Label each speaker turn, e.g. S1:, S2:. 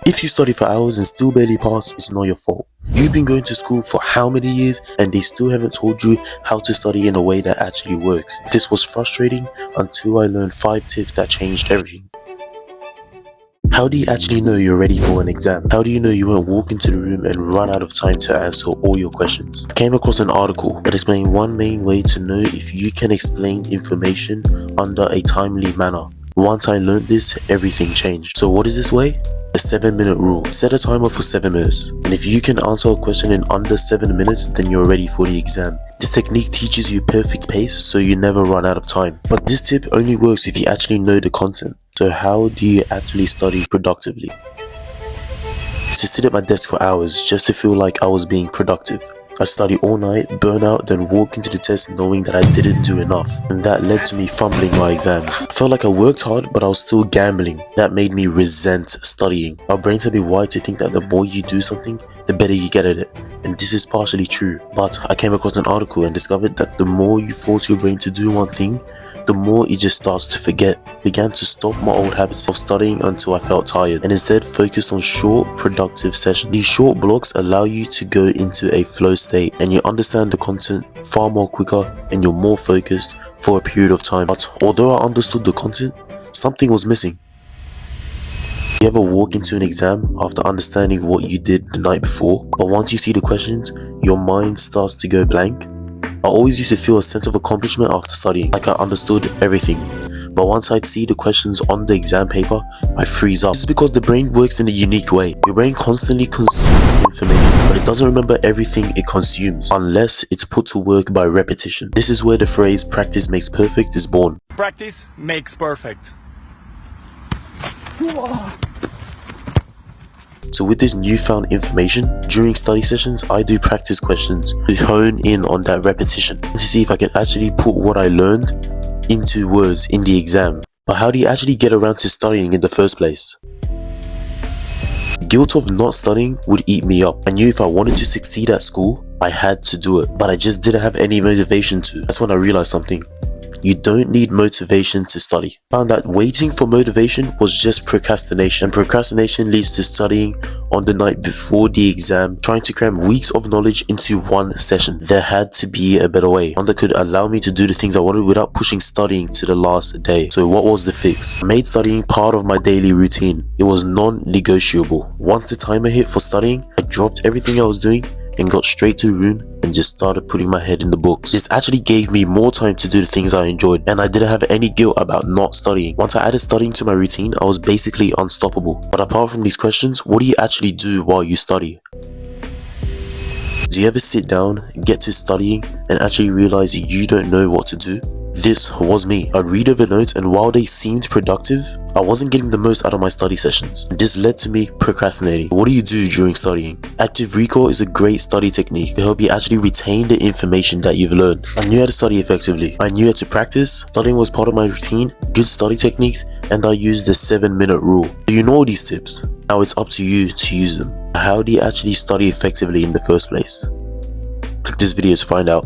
S1: If you study for hours and still barely pass, it's not your fault. You've been going to school for how many years and they still haven't told you how to study in a way that actually works. This was frustrating until I learned 5 tips that changed everything. How do you actually know you're ready for an exam? How do you know you won't walk into the room and run out of time to answer all your questions? I came across an article that explained one main way to know if you can explain information under a timely manner. Once I learned this, everything changed. So what is this way? The 7-minute rule. Set a timer for 7 minutes. And if you can answer a question in under 7 minutes, then you're ready for the exam. This technique teaches you perfect pace so you never run out of time. But this tip only works if you actually know the content. So how do you actually study productively? To sit at my desk for hours just to feel like I was being productive. I'd study all night, burn out, then walk into the test knowing that I didn't do enough. And that led to me fumbling my exams. I felt like I worked hard, but I was still gambling. That made me resent studying. Our brains have been wired to think that the more you do something, the better you get at it. And this is partially true. But I came across an article and discovered that the more you force your brain to do one thing, the more it just starts to forget. I began to stop my old habits of studying until I felt tired and instead focused on short, productive sessions. These short blocks allow you to go into a flow state and you understand the content far more quicker and you're more focused for a period of time. But although I understood the content, something was missing. You ever walk into an exam after understanding what you did the night before, but once you see the questions, your mind starts to go blank? I always used to feel a sense of accomplishment after studying, like I understood everything. But once I'd see the questions on the exam paper, I'd freeze up. This is because the brain works in a unique way. Your brain constantly consumes information, but it doesn't remember everything it consumes, unless it's put to work by repetition. This is where the phrase "practice makes perfect" is born.
S2: Practice makes perfect.
S1: So with this newfound information, during study sessions, I do practice questions to hone in on that repetition to see if I can actually put what I learned into words in the exam. But how do you actually get around to studying in the first place? Guilt of not studying would eat me up. I knew if I wanted to succeed at school, I had to do it, but I just didn't have any motivation to. That's when I realized something. You don't need motivation to study. I found that waiting for motivation was just procrastination, and procrastination leads to studying on the night before the exam, trying to cram weeks of knowledge into one session. There had to be a better way, one that could allow me to do the things I wanted without pushing studying to the last day. So what was the fix? I made studying part of my daily routine. It was non-negotiable. Once the timer hit for studying, I dropped everything I was doing and got straight to the room and just started putting my head in the books. This actually gave me more time to do the things I enjoyed, and I didn't have any guilt about not studying. Once I added studying to my routine, I was basically unstoppable. But apart from these questions, what do you actually do while you study? Do you ever sit down, get to studying, and actually realize you don't know what to do? This was me. I'd read over notes, and while they seemed productive, I wasn't getting the most out of my study sessions. This led to me procrastinating. What do you do during studying? Active recall is a great study technique to help you actually retain the information that you've learned. I knew how to study effectively. I knew how to practice. Studying was part of my routine, good study techniques, and I used the 7-minute rule. Do you know all these tips? Now it's up to you to use them. How do you actually study effectively in the first place? Click this video to find out.